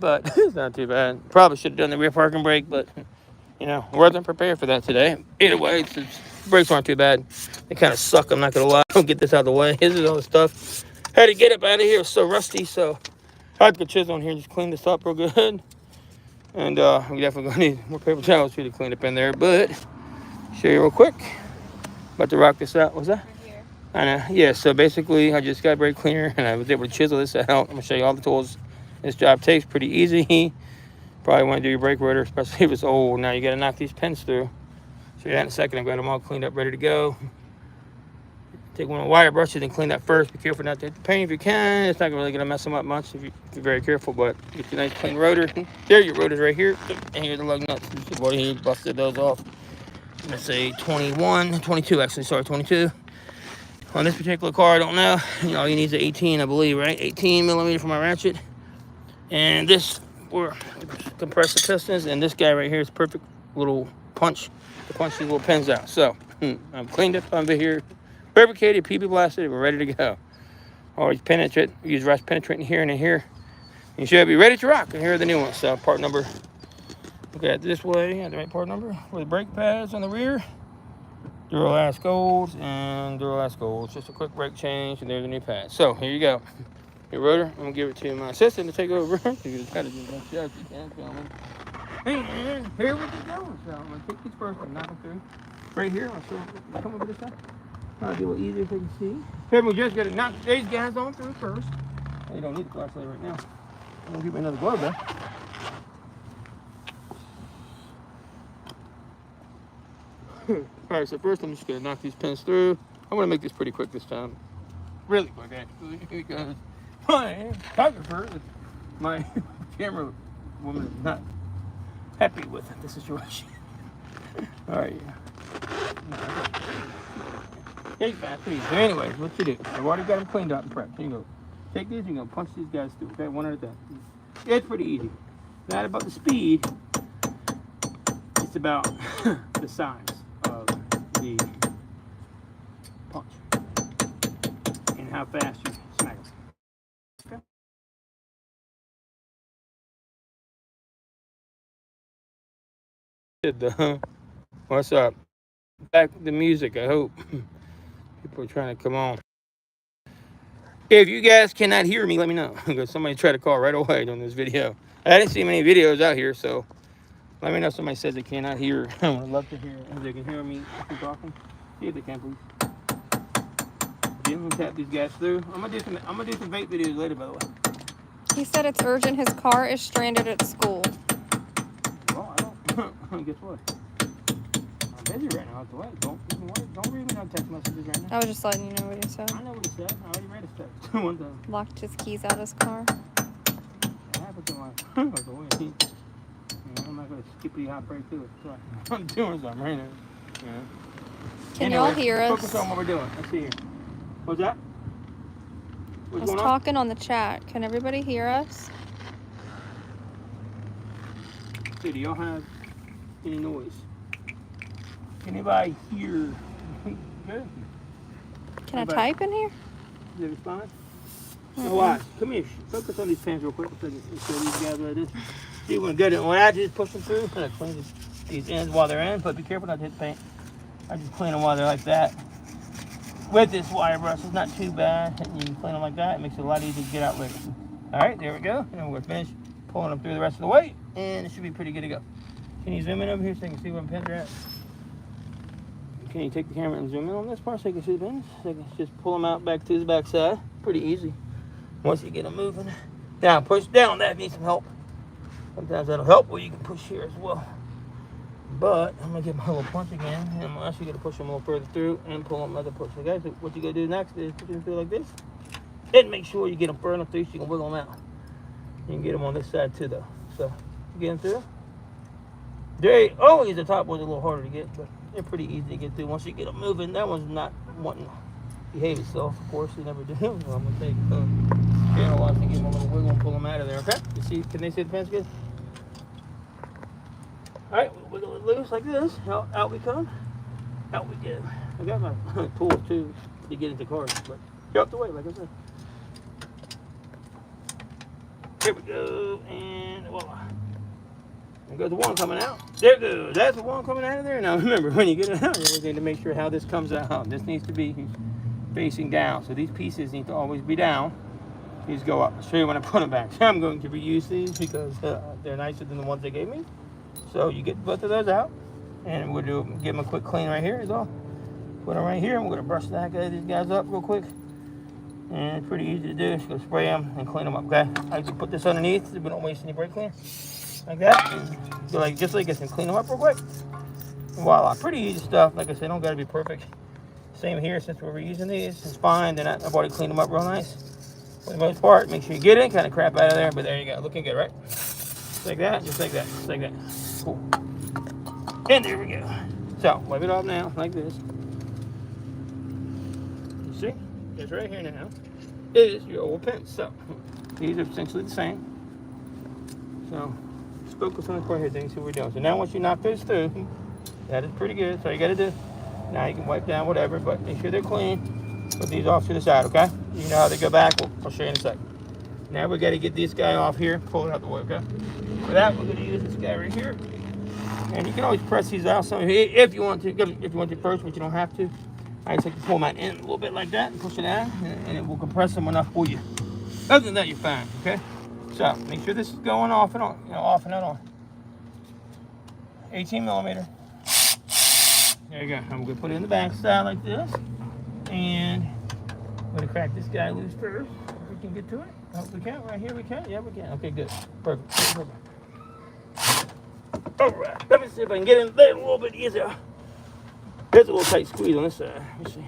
but it's not too bad. Probably should have done the rear parking brake, but you know, wasn't prepared for that today. Either way, brakes aren't too bad. They kind of suck, I'm not gonna lie. I'll get this out of the way. This is all the stuff. Had to get it out of here. It's so rusty, so I had to chisel in here and just clean this up real good. And we definitely gonna need more paper towels for you to clean up in there, but show you real quick. About to rock this out. What's that? Right here. I know. Yeah, so basically I just got a brake cleaner and I was able to chisel this out. I'm gonna show you all the tools this job takes. Pretty easy. Probably want to do your brake rotor, especially if it's old. Now you got to knock these pins through. So yeah, in a second, I've got them all cleaned up, ready to go. Take one of the wire brushes and clean that first. Be careful not to hit the paint if you can. It's not really going to mess them up much if you're very careful, but get your nice clean rotor. There, your rotor's right here. And here's the lug nuts. You've already busted those off. Let's say 21, 22 actually, sorry, 22. On this particular car, I don't know. You know, all you need is an 18, I believe, right? 18 millimeter for my ratchet. And this for compressor pistons, and this guy right here is perfect little punch to punch these little pins out. So I'm cleaned up under here, lubricated, PB blasted, we're ready to go. Always penetrate, use rust penetrating here and in here. You should be ready to rock. And here are the new ones. So part number, look at it this way, the right part number with the brake pads on the rear. Duralast golds and Duralast golds. Just a quick brake change, and there's the new pads. So here you go. Your rotor, I'm gonna give it to my assistant to take over. You just gotta do that shit if you can, gentlemen. And here we go. So I'm gonna take these first and knock them through. Right here, I'll show you. Come over this side. I'll do a little easier if you can see. Here we just gotta knock these guys on through first. You don't need the flashlight right now. I'm gonna give me another glove though. Alright, so first I'm just gonna knock these pins through. I'm gonna make this pretty quick this time. Really quick actually, because my photographer, my camera woman is not happy with the situation. Alright. Take that, please. So anyways, what you do, I've already got them cleaned out and prepped. Here you go. Take these, you're gonna punch these guys through, okay? One at a time. It's pretty easy. Not about the speed, it's about the size of the punch and how fast you smack it. Okay. What's up? Back to the music, I hope. People are trying to come on. If you guys cannot hear me, let me know. Because somebody tried to call right away during this video. I didn't see many videos out here, so let me know if somebody says they cannot hear. I would love to hear if they can hear me if you're talking. See if they can, please. Jim will tap these guys through. I'm gonna do some vape videos later, by the way. He said it's urgent. His car is stranded at school. Well, I don't. Guess what? I'm busy right now. I have to wait. Don't read me no text messages right now. I was just letting you know what he said. I know what he said. I already read his text one time. Locked his keys out of his car. That happened to my. I'm not gonna skip the hot break to it. So I'm doing something right now. Yeah. Can y'all hear us? Focus on what we're doing. Let's see here. What's that? I was talking on the chat. Can everybody hear us? Do y'all have any noise? Can anybody hear? Good. Can I type in here? Did it respond? No, watch. Come here. Focus on these pins real quick. Show these guys what it is. See when good. When I just push them through, I clean these ends while they're in, but be careful not to hit the paint. I just clean them while they're like that. With this wire brush, it's not too bad. You can clean them like that. It makes it a lot easier to get out later. All right, there we go. And we're finished pulling them through the rest of the way, and it should be pretty good to go. Can you zoom in over here so you can see where the pins are at? Can you take the camera and zoom in on this part so you can see the pins? So you can just pull them out back to the back side. Pretty easy. Once you get them moving. Down, push down. That needs some help. Sometimes that'll help, or you can push here as well. But I'm gonna get my little punch again, and I'm actually gonna push them a little further through and pull them another push. So guys, what you gotta do next is push them through like this, and make sure you get them further through so you can wiggle them out. You can get them on this side too, though. So get them through. They always the top one's a little harder to get, but they're pretty easy to get through once you get them moving. That one's not wanting to behave itself, of course. They never do. So I'm gonna take channel watch and give them a little wiggle and pull them out of there. Okay? You see? Can they see the pins good? All right, we'll wiggle it loose like this. Out we come. Out we go. I got my tools too to get into cars, but you're up the way, like I said. Here we go, and voila. There goes the one coming out. There goes. That's the one coming out of there. Now remember, when you get it out, you need to make sure how this comes out. This needs to be facing down. So these pieces need to always be down. These go up. I'll show you when I put them back. So I'm going to reuse these because they're nicer than the ones they gave me. So you get both of those out. And we'll give them a quick clean right here is all. Put them right here. I'm going to brush the heck out of these guys up real quick. And it's pretty easy to do. Just go spray them and clean them up, okay? I like to put this underneath so we don't waste any brake cleaner. Like that. So like, just like this and clean them up real quick. And voila. Pretty easy stuff. Like I said, don't got to be perfect. Same here since we're reusing these. It's fine. Then I've already cleaned them up real nice. For the most part, make sure you get it. Kind of crap out of there. But there you go. Looking good, right? Just like that. Just like that. Just like that. Cool. And there we go. So, wipe it off now, like this. You see? It's right here now. Is your old pins. So, these are essentially the same. So, just focus on the part here, things, see what we're doing. So now once you knock those through, that is pretty good. So you got to do. Now you can wipe down whatever, but make sure they're clean. Put these off to the side, okay? You know how they go back. I'll show you in a second. Now we got to get this guy off here. Pull it out the way, okay? For that, we're going to use this guy right here. And you can always press these out some if you want to. If you want to first, but you don't have to. I just like to pull them out in a little bit like that and push it out, and it will compress them enough for you. Other than that, you're fine. Okay. So make sure this is going off and on, off and on. 18 millimeter. There you go. I'm gonna put it in the back side like this, and I'm gonna crack this guy loose first. If we can get to it. Oh, we can. Right here, we can. Yeah, we can. Okay, good. Perfect. Perfect. All right, let me see if I can get in there a little bit easier. There's a little tight squeeze on this side. Let me see.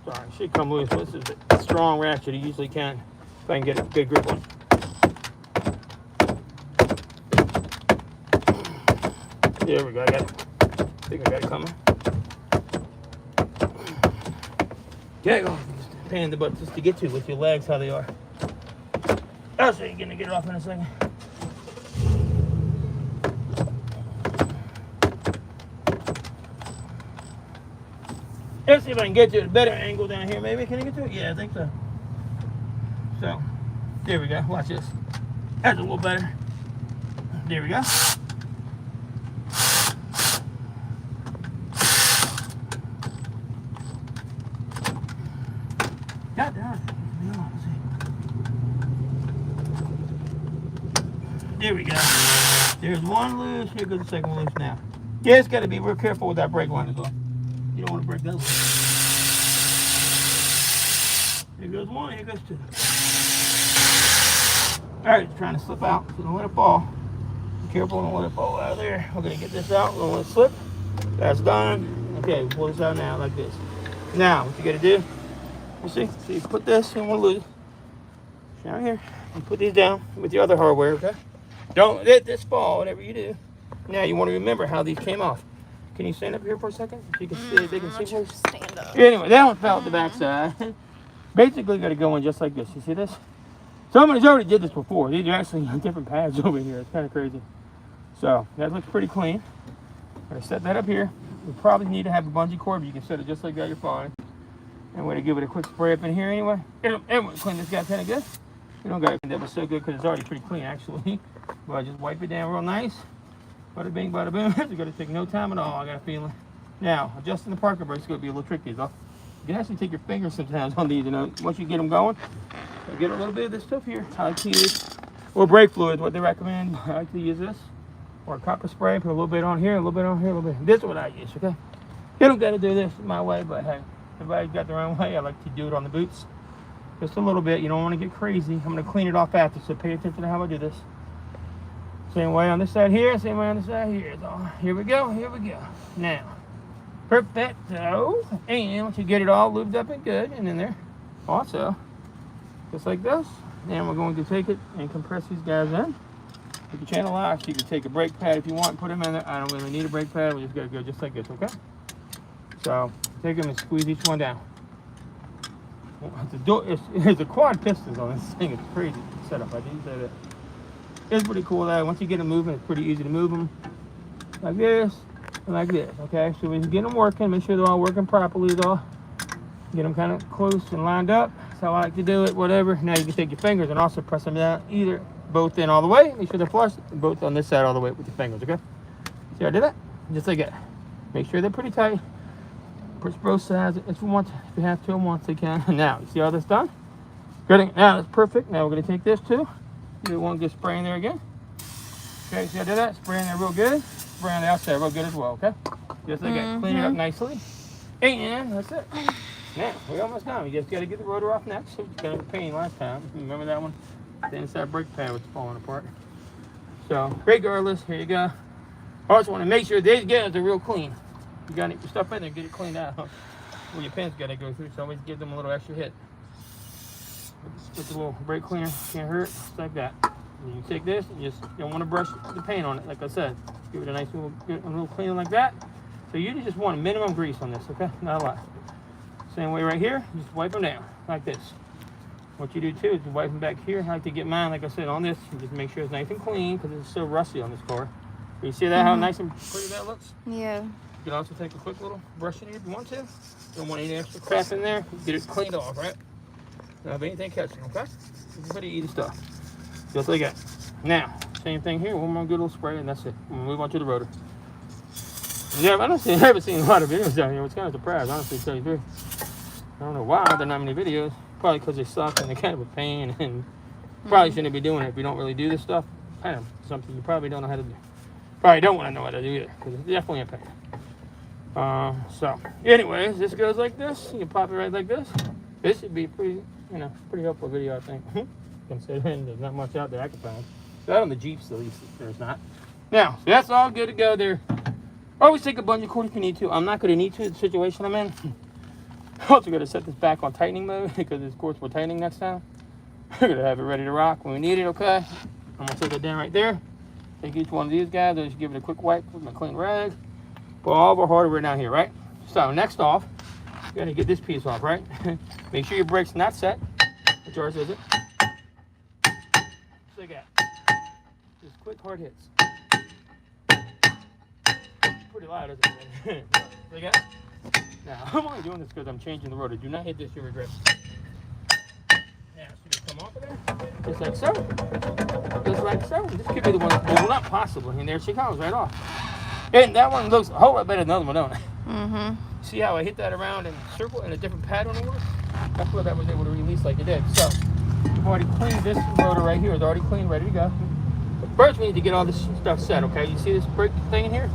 Sorry, it should come loose. This is a strong ratchet. You usually can, if I can get a good grip on it. There we go. I got it. I think I got it coming. Okay, go. Pain in the butt just to get to with your legs, how they are. I'll show you gonna get it off in a second. Let's see if I can get to a better angle down here. Maybe can I get to it? Yeah, I think so. So, there we go. Watch this. That's a little better. There we go. God damn. There we go. There's one loose. Here goes the second one loose now. Yeah, it's got to be real careful with that brake line as well. You don't want to break those. Here goes one. Here goes two. All right, it's trying to slip out, so don't let it fall. Be careful, don't let it fall out of there. We're going to get this out. We don't let it slip. That's done. Okay, pull this out now like this. Now, what you got to do, you see? So you put this in one loose. Down here. And put these down with your other hardware, okay? Don't let this fall, whatever you do. Now, you want to remember how these came off. Can you stand up here for a second? So you can see, they can see sure stand up. Anyway, that one fell at the backside. Basically, got to go in just like this. You see this? Somebody's already did this before. These are actually different pads over here. It's kind of crazy. So, that looks pretty clean. I'm going to set that up here. We probably need to have a bungee cord, but you can set it just like that. You're fine. And we're going to give it a quick spray up in here anyway. And we're going to clean this guy kind of good. You don't got to that was so good because it's already pretty clean, actually. But I just wipe it down real nice. Bada bing, bada boom. It's going to take no time at all, I got a feeling. Now, adjusting the parking brakes is going to be a little tricky, though. You can actually take your fingers sometimes on these, once you get them going. Get a little bit of this stuff here. I like to use, or brake fluid, what they recommend. I like to use this. Or a copper spray, put a little bit on here, a little bit on here, a little bit. This is what I use, okay? You don't got to do this my way, but hey, everybody's got their own way. I like to do it on the boots. Just a little bit. You don't want to get crazy. I'm going to clean it off after, so pay attention to how I do this. Same way on this side here, same way on this side here. So, here we go, here we go. Now, perfecto. And once you get it all lubed up and good, and in there, also, just like this. Then we're going to take it and compress these guys in. With the channel lock, you can take a brake pad if you want, put them in there. I don't really need a brake pad. We just got to go just like this, okay? So, take them and squeeze each one down. There's a quad pistons on this thing. It's crazy setup. I didn't say that. It's pretty cool though. Once you get them moving, it's pretty easy to move them. like this, and like this, okay? So we get them working, make sure they're all working properly though. Get them kind of close and lined up. That's how I like to do it, whatever. Now you can take your fingers and also press them down, either both in all the way, make sure they're flush, both on this side all the way with your fingers, okay? See how I did that? Just like that. Make sure they're pretty tight. Push both sides if you want, if you have to, once you can. Now, you see how that's done? Good. Now that's perfect. Now we're gonna take this too. You want to get spray in there again. Okay, see how I did that? Spray in there real good. Spray on the outside real good as well, okay? Just like that. Clean it up nicely. And that's it. Now, we're almost done. We just got to get the rotor off next. So it's kind of a pain last time. Remember that one? The inside brake pad was falling apart. So, regardless, here you go. Also want to make sure these guys are real clean. You got your stuff in there, get it cleaned out. Well, your pins got to go through, so always give them a little extra hit. Just a little brake cleaner, can't hurt, just like that. And you take this, and just don't want to brush the paint on it, like I said. Give it a nice little cleaning like that. So you just want a minimum grease on this, okay? Not a lot. Same way right here, just wipe them down, like this. What you do too is wipe them back here. I like to get mine, like I said, on this, and just make sure it's nice and clean, because it's so rusty on this car. You see that, how nice and pretty that looks? Yeah. You can also take a quick little brush in here if you want to. Don't want any extra crap in there. Get it cleaned off, right? Don't have anything catching, okay? It's pretty easy stuff. Just like that. Now, same thing here. One more good little spray, and that's it. We'll move on to the rotor. Yeah, I haven't seen a lot of videos down here. It's kind of surprised, honestly, to tell you the truth. I don't know why there are not many videos. Probably because they suck and they're kind of a pain, and probably shouldn't be doing it if you don't really do this stuff. Kind of something you probably don't know how to do. Probably don't want to know how to do either, because it's definitely a pain. So, anyways, this goes like this. You can pop it right like this. This should be pretty, pretty helpful video, I think. Considering there's not much out there I can find. That on the Jeeps, at least, there's not. Now, so that's all good to go there. Always take a bungee cord if you need to. I'm not going to need to in the situation I'm in. I'm also going to set this back on tightening mode, because of course we're tightening next time. We're going to have it ready to rock when we need it, okay? I'm going to take it down right there. Take each one of these guys, I'll just give it a quick wipe with my clean rag. Put all of our hardware down here, right? So next off, you gotta get this piece off, right? Make sure your brake's not set. Which yours is it? Just like that. Just quick hard hits. Pretty loud, isn't it? Like that. Now, I'm only doing this because I'm changing the rotor. Do not hit this, you'll regret it. Now, so you come off of there, just like so. Just like so. This could be the one, well, not possible. And there she comes, right off. And that one looks a whole lot better than the other one, don't it? Mm-hmm. See how I hit that around in a circle in a different pattern order? That's what that was able to release like it did. So, we've already cleaned this rotor right here. It's already clean, ready to go. But first, we need to get all this stuff set, okay? You see this brake thing in here?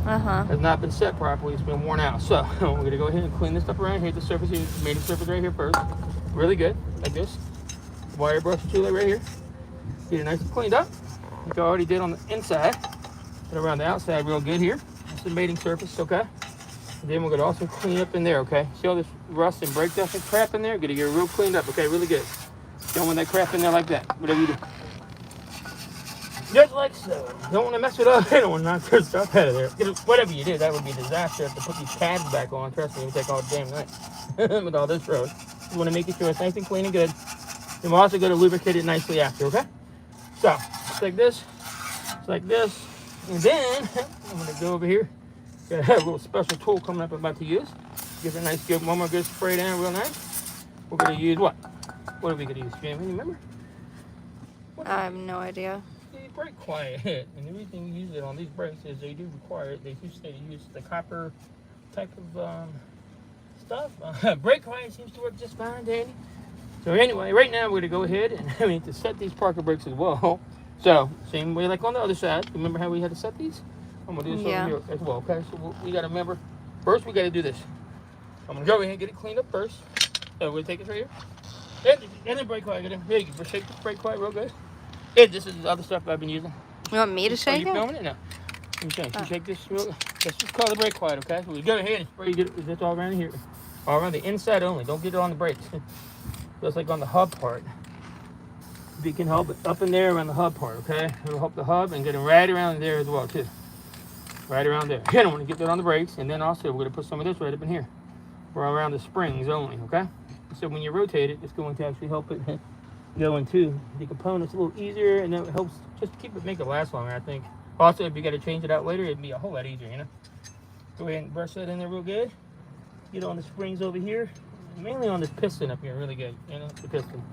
Has not been set properly. It's been worn out. So, we're going to go ahead and clean this up around here. The surface here, main surface right here first. Really good, like this. Wire brush tool right here. Get it nice and cleaned up, like I already did on the inside. And around the outside real good here. That's the mating surface, okay? And then we're going to also clean up in there, okay? See all this rust and brake dust and crap in there? Going to get it real cleaned up, okay? Really good. Don't want that crap in there like that, whatever you do. Just like so. Don't want to mess it up. You don't want to knock their stuff out of there. Whatever you do, that would be a disaster. If to put these pads back on, trust me, it would take all damn night with all this road. You want to make sure it's nice and clean and good. Then we're also going to lubricate it nicely after, okay? So, just like this. Just like this. And then, I'm going to go over here. Got a little special tool coming up I'm about to use. Give it a nice, good, one more good spray down real nice. We're going to use what? What are we going to use, Jamie? Remember? I have no idea. The brake quiet. And the reason we use it on these brakes is they do require it. They do say to use the copper type of stuff. Brake quiet seems to work just fine, Danny. So anyway, right now we're going to go ahead and we need to set these Parker brakes as well. So, same way like on the other side. Remember how we had to set these? I'm going to do this over here as well, okay? So we got to remember, first we got to do this. I'm going to go ahead and get it cleaned up first. So we're going to take this right here. And then brake quiet. Here you go. Shake this brake quiet real good. And this is the other stuff I've been using. You want me to shake it? Are you filming it? No. Let me show you. Shake this real. Let's just call the brake quiet, okay? So we go ahead and spray this all around here. All around the inside only. Don't get it on the brakes. Just like on the hub part. If you can help it up in there around the hub part, okay? It'll help the hub and get it right around there as well, too. Right around there. I don't want to get that on the brakes. And then also, we're going to put some of this right up in here. Or around the springs only, okay? So when you rotate it, it's going to actually help it go into the components a little easier. And then it helps just make it last longer, I think. Also, if you got to change it out later, it'd be a whole lot easier, you know. Go ahead and brush that in there real good. Get on the springs over here, mainly on this piston up here, really good, you know, the piston.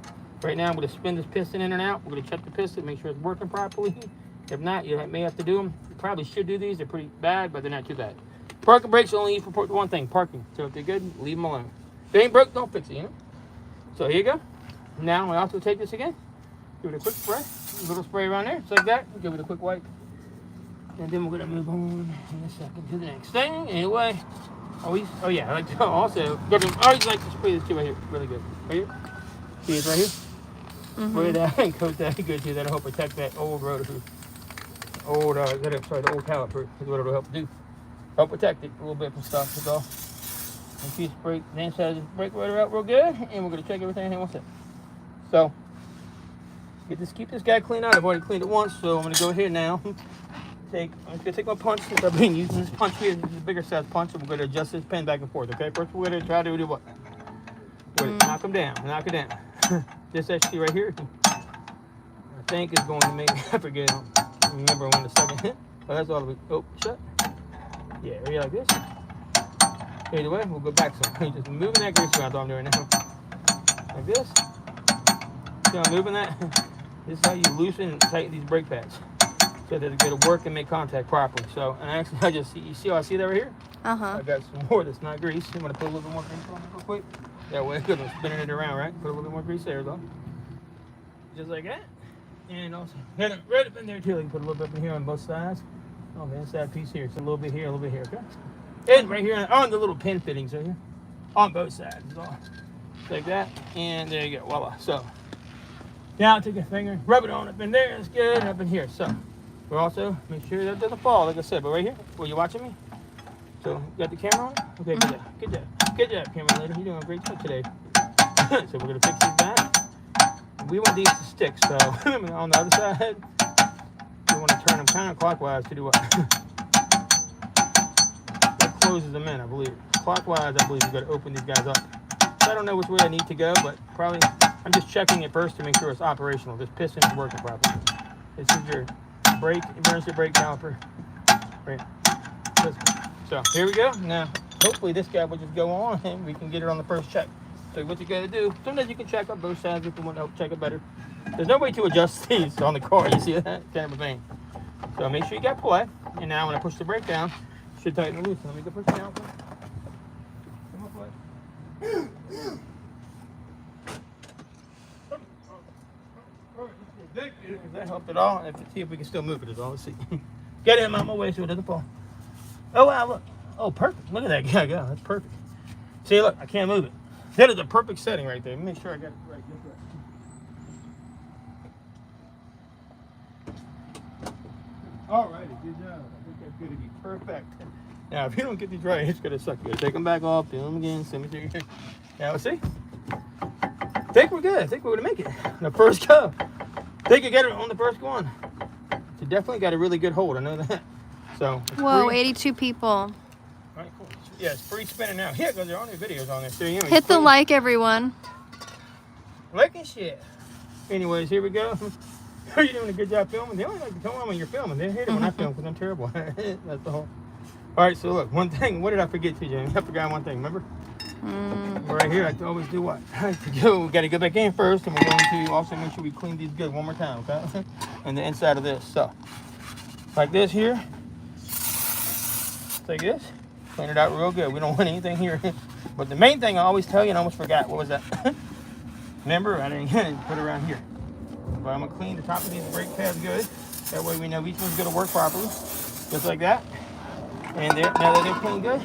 Right now, I'm going to spin this piston in and out. We're going to check the piston, make sure it's working properly. If not, you may have to do them. You probably should do these. They're pretty bad, but they're not too bad. Parking brakes only used for one thing, parking. So if they're good, leave them alone. If they ain't broke, don't fix it, you know. So here you go. Now, we also take this again. Give it a quick spray. A little spray around there, just like that. Give it a quick wipe. And then we're going to move on in a second to the next thing. Anyway, oh yeah, I like to also, I always like to spray this too right here. Really good. Right here. See it right here? Spray that and coat that good too. That'll help protect that old rotor. The old caliper is what it'll help do. Help protect it a little bit from stuff. That's all. And keep the inside of the brake rotor out real good. And we're going to check everything in one second. So, keep this guy clean out. I've already cleaned it once, so I'm going to go ahead now. I'm just going to take my punch since I've been using this punch here. This is a bigger size punch, and we're going to adjust this pen back and forth, okay? First, we're going to try to do what? Knock them down. Knock it down. This actually right here, I think is going to make me, I forget, remember when the second hit. Oh, that's all the way, oh, shut. Yeah, right like this. Either way, we'll go back some. Just moving that grease around, that's all I'm doing now. Like this. See, I'm moving that. This is how you loosen and tighten these brake pads so that it'll work and make contact properly. So, and actually, I just see, you see how I see that right here? I got some more that's not grease. I'm going to put a little bit more grease on it real quick. That way, good. I'm spinning it around, right? Put a little bit more grease there, though. Just like that. And also, right up in there, too. You can put a little bit in here on both sides. On the inside piece here. It's a little bit here, a little bit here, okay? And right here on the little pin fittings right here. On both sides. Just like that. And there you go. Voila. So, now take your finger, rub it on up in there. It's good. And up in here. So, we're also, make sure that doesn't fall, like I said. But right here, were you watching me? So, you got the camera on? Okay, good job. Good job. Good job, camera lady. You're doing a great job today. So, we're going to fix these back. We want these to stick. So, on the other side, we want to turn them counterclockwise to do what? That closes them in, I believe. Clockwise, I believe you've got to open these guys up. So, I don't know which way I need to go, but probably, I'm just checking it first to make sure it's operational. This piston is working properly. This is your brake, emergency brake caliper. Right. So here we go. Now, hopefully this guy will just go on and we can get it on the first check. So what you got to do, sometimes you can check on both sides if you want to help check it better. There's no way to adjust these on the car. You see that? Kind of a thing. So make sure you got play. And now when I push the brake down, it should tighten the loose. Let me go push it down. Come on, play. If that helped at all, see if we can still move it at all. Let's see. Get him out of my way so it doesn't fall. Oh, wow, look. Oh, perfect. Look at that guy go. That's perfect. See, look, I can't move it. That is a perfect setting right there. Let me make sure I got it right. All righty, good job. I think that's going to be perfect. Now, if you don't get these right, it's going to suck. You got to take them back off, do them again, send me through here. Now, let's see. I think we're good. I think we're going to make it. The first go. I think you get it on the first one. You definitely got a really good hold. I know that. So. Whoa, 82 people. All right, cool. Yeah, it's free spinning now. Yeah, because there are only videos on there. So, you know, hit the like, everyone. Like and shit. Anyways, here we go. You're doing a good job filming. They only like to film when you're filming. They hate it when I film because I'm terrible. That's the whole. All right, so look, one thing. What did I forget to, Jamie? I forgot one thing. Remember? Right here, I always do what? I like to go. We got to go back in first, and we're going to also make sure we clean these good one more time, okay? And the inside of this. So, like this here. Like this. Clean it out real good. We don't want anything here. But the main thing I always tell you, and I almost forgot. What was that? Remember? I didn't put it around here. But I'm going to clean the top of these brake pads good. That way we know each one's going to work properly. Just like that. And there, now that they're clean good.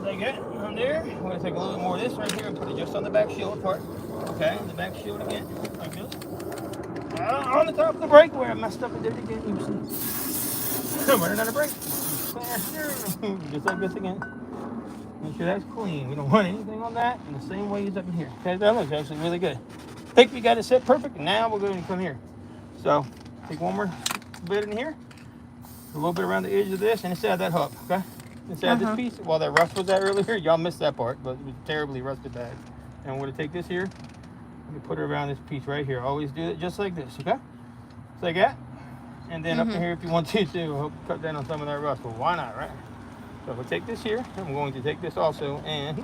Like that. On there. We're going to take a little bit more of this right here and put it just on the back shield part. Okay, the back shield again. Like this. On the top of the brake where I messed up and did it again. You see. I'm running out of brake. Just like this again. Make sure that's clean. We don't want anything on that. And the same way as up in here. Okay, that looks actually really good. I think we got it set perfect. Now we're going to come here. So take one more bit in here. A little bit around the edge of this and inside that hook. Okay. Inside this piece. While that rust was that earlier, y'all missed that part, but it was terribly rusted bad. And I'm going to take this here. Let me put it around this piece right here. Always do it just like this. Okay. Just like that. And then up in here if you want to too, help cut down on some of that rust. Well, why not, right? So we'll take this here. I'm going to take this also and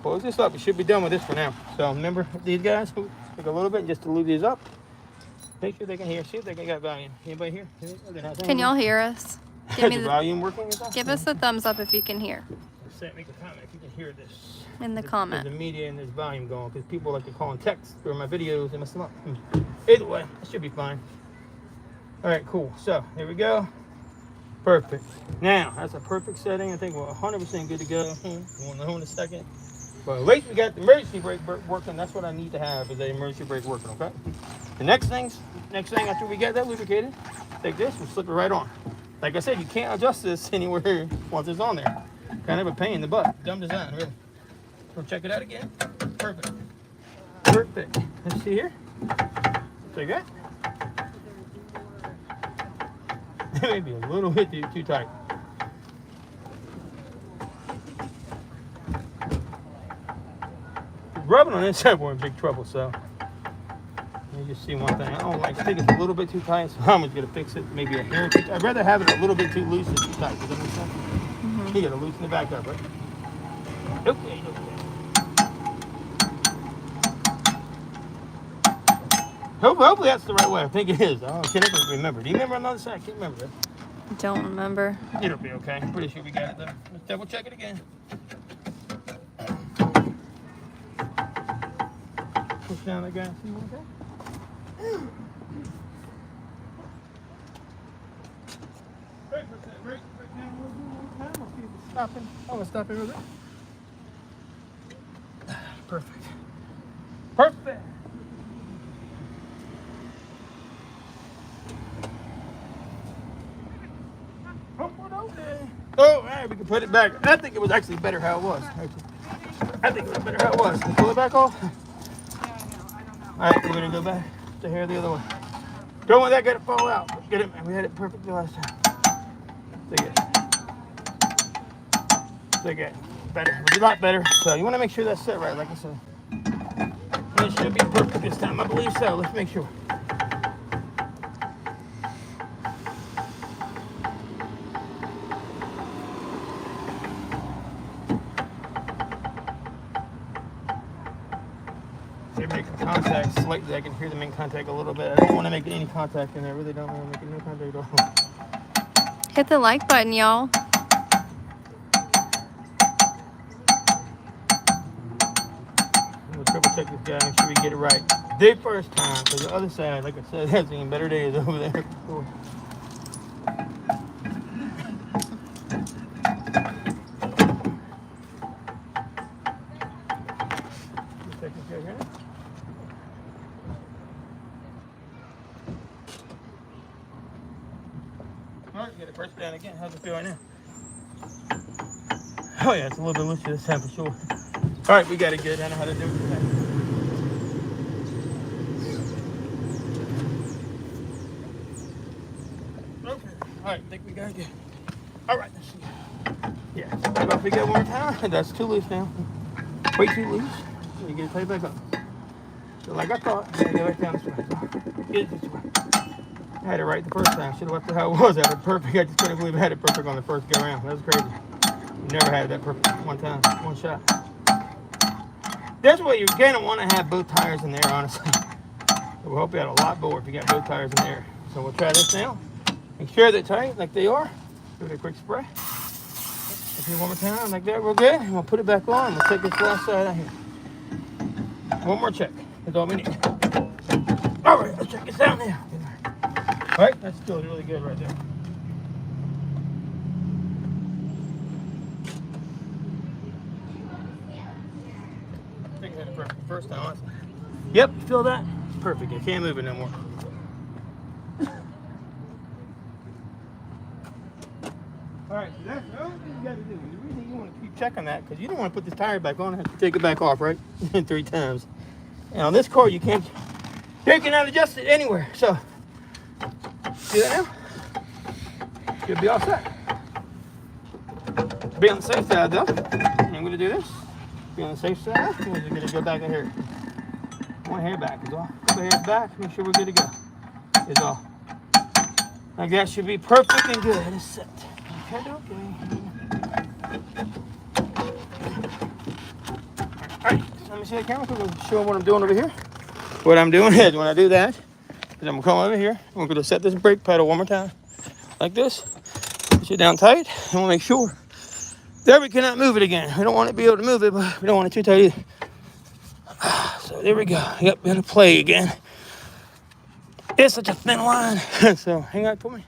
close this up. We should be done with this for now. So remember these guys, take a little bit just to lube these up. Make sure they can hear. See if they got volume. Anybody here? Can y'all hear us? Give me the volume working? Give us a thumbs up if you can hear. Make a comment if you can hear this. In the comment. There's the media and there's volume going because people like to call and text during my videos and mess them up. Either way, it should be fine. All right, cool. So here we go. Perfect. Now that's a perfect setting. I think we're 100% good to go. We'll know in a second. But at least we got the emergency brake working. That's what I need to have is the emergency brake working. Okay. The next thing after we get that lubricated, take this, we'll slip it right on. Like I said, you can't adjust this anywhere once it's on there. Kind of a pain in the butt. Dumb design, really. So check it out again. Perfect. Perfect. Let's see here. Take that. Maybe a little bit too tight. Rubbing on this side, we're in big trouble. So let me just see one thing. I think it's a little bit too tight, so I'm just gonna fix it. Maybe a hair too tight. I'd rather have it a little bit too loose than too tight. Does that make sense? You gotta loosen it back up, right? Okay. Hopefully that's the right way. I think it is. Oh, I can't ever remember. Do you remember on the other side? I can't remember it. Don't remember. It'll be okay. I'm pretty sure we got it though. Let's double check it again. Push down that guy. See what okay? Break down a little bit more time. I'll see if it's stopping. I'm gonna stop it real quick. Perfect. Perfect. Oh, all right, we can put it back. I think it was actually better how it was. I think it was better how it was. Can you pull it back off? Yeah, I don't know. All right, we're gonna go back to here the other way. Don't want that guy to fall out. Get it, man. We had it perfect the last time. Take it. Take it. Better. It's a lot better. So you want to make sure that's set right, like I said. And it should be perfect this time. I believe so. Let's make sure. They're making contact slightly. I can hear them in contact a little bit. I don't want to make any contact in there. I really don't want to make any contact at all. Hit the like button, y'all. We'll triple check this guy, make sure we get it right the first time. Because the other side, like I said, has seen better days over there. Cool. Alright, get it pressed down again. How's it feel right now? Oh yeah, it's a little bit looser this time for sure. Alright, we got it good. I know how to do it today. Okay. Alright, I think we got it good. Alright, let's see. Yeah, so if we get one more time, that's too loose now. Way too loose. So you get it tight back up. So like I thought, I'm gonna go back down this way. Get it this way. I had it right the first time. Should have left it how it was. I had it perfect. I just couldn't believe I had it perfect on the first go around. That was crazy. Never had that perfect one time, one shot. That's what you're gonna want to have both tires in there, honestly. So we hope you had a lot more if you got both tires in there. So we'll try this now. Make sure they're tight like they are. Give it a quick spray. Let's do one more time like that. We're good. And we'll put it back on. We'll take this last side out here. One more check. That's all we need. All right, let's check this out now. All right, that feels really good right there. I think I had it perfect the first time, honestly. Yep, you feel that? Perfect. I can't move it no more. All right, so that's the only thing you got to do. The reason you want to keep checking that, because you don't want to put this tire back on and have to take it back off, right? 3 times. And on this car, you cannot adjust it anywhere. So, see that now? Should be all set. Be on the safe side though. I'm going to do this. Be on the safe side. We're going to go back in here. One hair back is all. Couple hairs back. Make sure we're good to go. Is all. Like that should be perfect and good. It's set. Okay, okay. Alright, so let me see the camera. I'm going to show them what I'm doing over here. What I'm doing is when I do that, is I'm going to come over here. I'm going to set this brake pedal one more time. Like this. Push it down tight. And we'll make sure that we cannot move it again. We don't want to be able to move it, but we don't want it too tight either. So there we go. Yep, gonna play again. It's such a thin line. So hang on for me.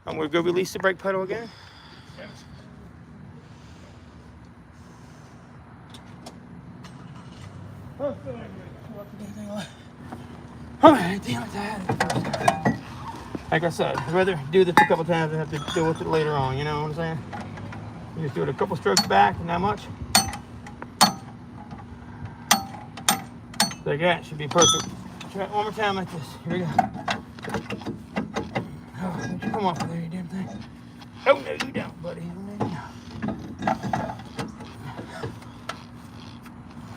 I'm gonna go release the brake pedal again. Alright, damn it. Like I said, I'd rather do this a couple times than have to deal with it later on, you know what I'm saying? You just do it a couple strokes back, not much. Like that, should be perfect. Try it one more time like this. Here we go. Oh, don't you come off of there, you damn thing. Oh, no, you don't, buddy. Oh, no, you don't.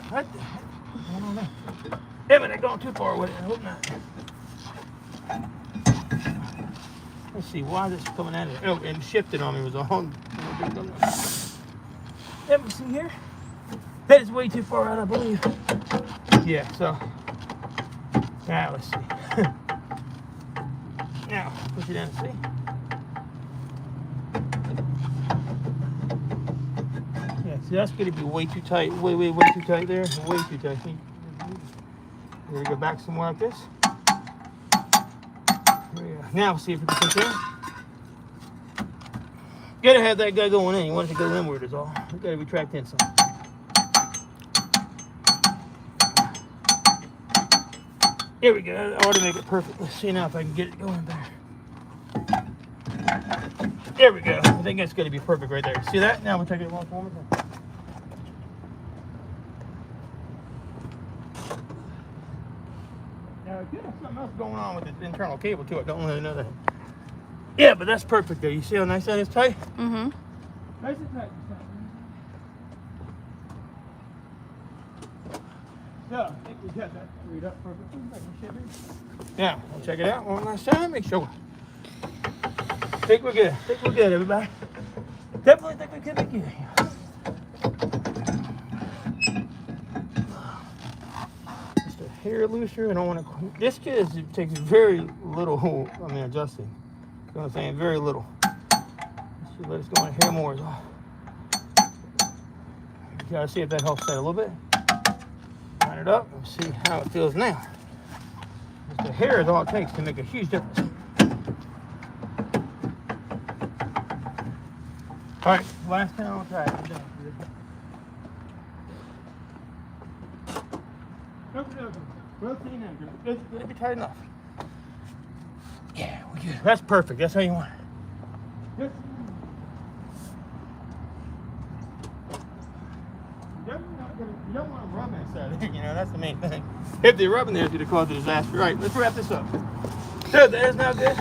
What the heck? What's going on there? Damn it, I'm going too far with it. I hope not. Let's see, why is this coming out of it? Oh, and shifted on me was all. Let me see here. That is way too far out, I believe. Yeah, so. Now, let's see. Now, push it down and see. Yeah, see, that's going to be way too tight. Way too tight there. Way too tight. We're going to go back somewhere like this. There we go. Now, see if we can push in. You got to have that guy going in. You want it to go inward is all. You got to retract in some. Here we go. I ought to make it perfect. Let's see now if I can get it going better. There we go. I think that's going to be perfect right there. See that? Now we'll take it along one more time. Now, there's something else going on with this internal cable too. I don't really know that. Yeah, but that's perfect there. You see how nice that is tight? Mm-hmm. Nice and tight. So, I think we got that freed up perfectly. Now, we'll check it out one last time. Make sure. Think we're good. Think we're good, everybody. Definitely think we could be good. Just a hair looser. I don't want to. This kid takes very little. Adjusting. You know what I'm saying? Very little. Let's let us go in here more. You gotta see if that helps that a little bit. Line it up and see how it feels now. Just the hair is all it takes to make a huge difference. All right, last time I'll try it. Rotating in. It'll be tight enough. Yeah, we're good. That's perfect. That's how you want it. Good. You don't want to rub inside there, you know, that's the main thing. If they're rubbing there, it's going to cause a disaster. Right, let's wrap this up. So, that is now good.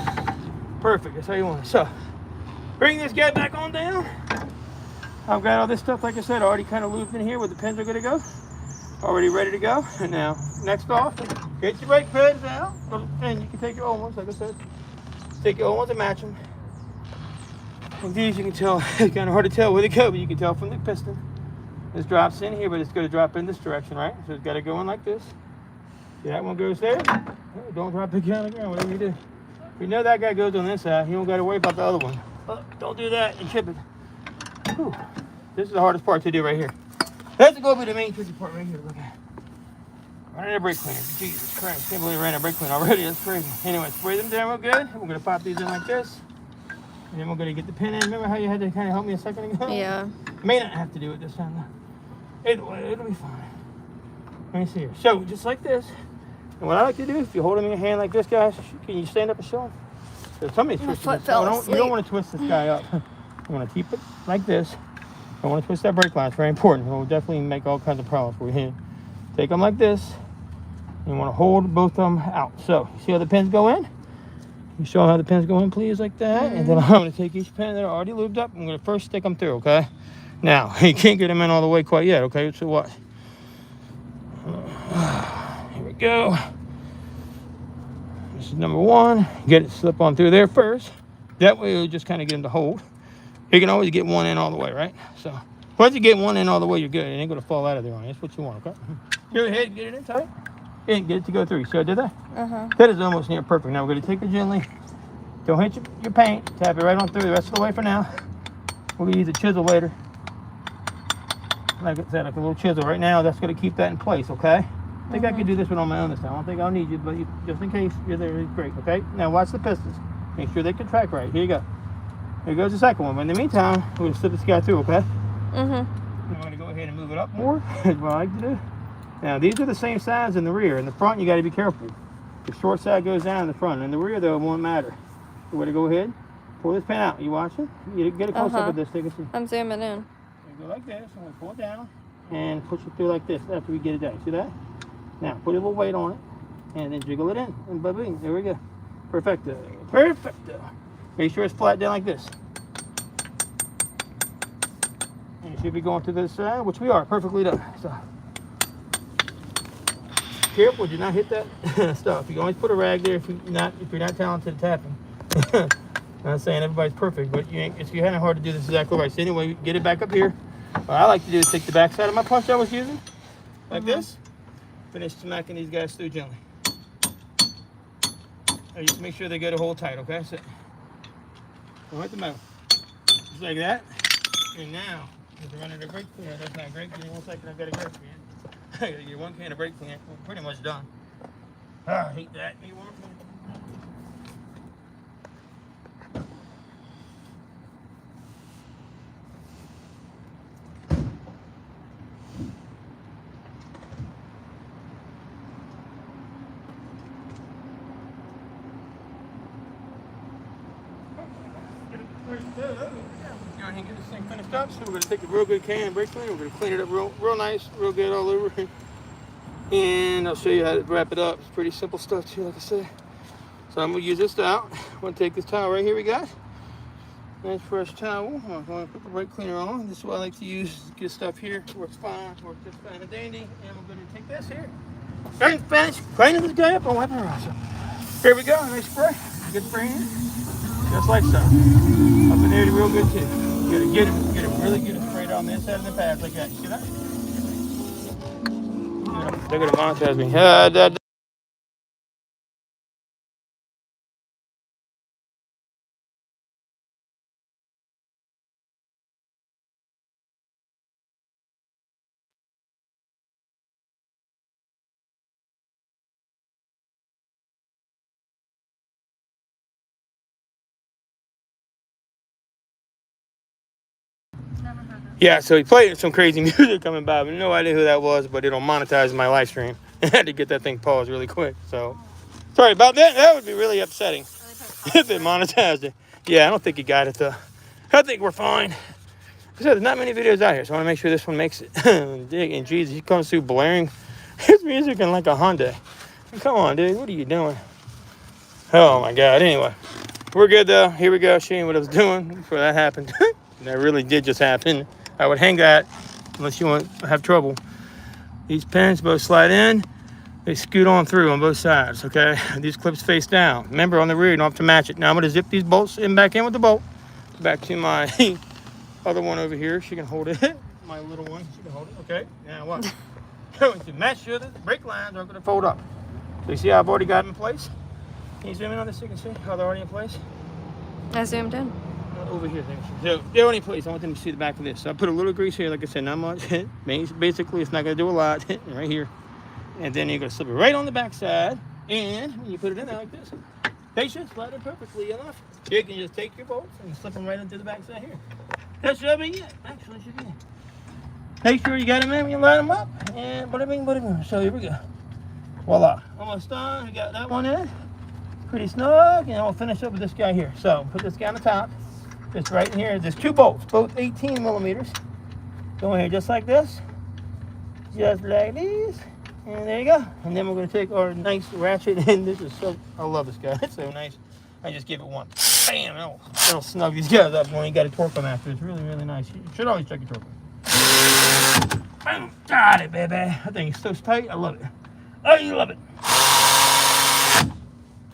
Perfect, that's how you want it. So, bring this guy back on down. I've got all this stuff, like I said, already kind of looped in here where the pins are going to go. Already ready to go. And now, next off, get your brake pads out. And you can take your old ones, like I said. Take your old ones and match them. With these, you can tell, it's kind of hard to tell where they go, but you can tell from the piston. This drops in here, but it's going to drop in this direction, right? So it's got to go in like this. See, that one goes there. Don't drop it on the ground, whatever you do. We know that guy goes on this side. You don't got to worry about the other one. Oh, don't do that and chip it. Whew. This is the hardest part to do right here. That's going to be the main tricky part right here. Look at it. Running a brake cleaner. Jesus Christ. Can't believe I ran a brake cleaner already. That's crazy. Anyway, spray them down real good. We're going to pop these in like this. And then we're going to get the pin in. Remember how you had to kind of help me a second ago? Yeah. May not have to do it this time though. It'll be fine. Let me see here. So, just like this. And what I like to do, if you hold him in your hand like this, guys, can you stand up and show him? So somebody's twisting this. You don't want to twist this guy up. You want to keep it like this. Don't want to twist that brake line. It's very important. It will definitely make all kinds of problems for you. Take them like this. You want to hold both of them out. So, see how the pins go in? You show how the pins go in, please, like that. Mm-hmm. And then I'm going to take each pin that are already lubed up. I'm going to first stick them through, okay? Now, you can't get them in all the way quite yet, okay? So what? Here we go. This is number one. Get it slip on through there first. That way it'll just kind of get them to hold. You can always get one in all the way, right? So once you get one in all the way, you're good. It ain't gonna fall out of there on you. That's what you want, okay? Go ahead and get it in tight. And get it to go through. See how I did that? That is almost near perfect. Now we're gonna take it gently. Don't hit your paint. Tap it right on through the rest of the way for now. We're gonna use a chisel later. Like I said, like a little chisel. Right now, that's gonna keep that in place, okay? I think I can do this one on my own this time. I don't think I'll need you, but just in case you're there, it's great, okay? Now watch the pistons. Make sure they contract right. Here you go. Here goes the second one. But in the meantime, we're gonna slip this guy through, okay? I'm gonna go ahead and move it up more. That's what I like to do. Now these are the same size in the rear. In the front, you got to be careful. The short side goes down in the front. In the rear, though, it won't matter. We're gonna go ahead, pull this pin out. You watching? You get a close up of this. Take a see. I'm zooming in. You go like this. I'm gonna pull it down and push it through like this after we get it down. See that? Now put a little weight on it and then jiggle it in. And boom, there we go. Perfecto. Perfecto. Make sure it's flat down like this. And you should be going to this side, which we are perfectly done. So careful, do not hit that stuff. You can always put a rag there if you're not talented at tapping. I'm not saying everybody's perfect, but if you're having hard to do this exactly right. So anyway, get it back up here. What I like to do is take the back side of my punch I was using, like this. Finish smacking these guys through gently. And just make sure they get a hold tight, okay? That's it. Don't hit the metal. Just like that. And now, if you're running a brake cleaner, that's not great. Give me 1 second, I've got a brake cleaner. I gotta get 1 can of brake cleaner. We're pretty much done. I hate that. Need one more. Go ahead and get this thing finished up. So we're going to take a real good can of brake cleaner. We're going to clean it up real nice, real good all over. And I'll show you how to wrap it up. It's pretty simple stuff too, like I said. So I'm going to use this towel. I'm going to take this towel right here we got. Nice fresh towel. I'm going to put the brake cleaner on. This is what I like to use. Good stuff here. Works fine. Works just fine and dandy. And we're going to take this here. And finish cleaning this guy up and wiping it around. So here we go. Nice spray. Good spray in. Just like so. Up in there, real good too. You gotta get it really good and sprayed on the inside of the pads like that. You see that? They're gonna monetize me. Yeah, so he played some crazy music coming by. I have no idea who that was, but it'll monetize my live stream. I had to get that thing paused really quick. So sorry about that. That would be really upsetting if they monetized it. Yeah, I don't think he got it though. I think we're fine. So there's not many videos out here, so I want to make sure this one makes it. And Jesus, he comes through blaring his music in like a Honda. Come on, dude. What are you doing? Oh my God. Anyway, we're good though. Here we go. Showing what I was doing before that happened. That really did just happen. I would hang that unless you want to have trouble. These pins both slide in. They scoot on through on both sides, okay? These clips face down. Remember, on the rear, you don't have to match it. Now I'm going to zip these bolts in back in with the bolt. Back to my other one over here. She can hold it. My little one, she can hold it, okay? Now what? Going to make sure that the brake lines aren't going to fold up. So you see how I've already got them in place? Can you zoom in on this so you can see how they're already in place? I zoomed in. Over here, so they're only place. I want them to see the back of this. So I put a little grease here, like I said, not much. Basically, it's not going to do a lot. Right here, and then you're going to slip it right on the back side, and you put it in there like this. They should slide it perfectly enough. You can just take your bolts and slip them right into the back side here. That should be it. Actually, should be it. Make sure you got them in when you line them up, and bada bing, bada bing. So here we go. Voila, almost done. We got that one in. Pretty snug, and we'll finish up with this guy here. So put this guy on the top. Just right in here, there's 2 bolts, both 18 millimeters. Go in here just like this. Just like these. And there you go. And then we're going to take our nice ratchet, and this is so, I love this guy. It's so nice. I just give it one. Bam! It'll snug these guys up when you got to torque them after. It's really, really nice. You should always check your torque. Bam! Got it, baby. That thing is so tight. I love it. Oh, you love it.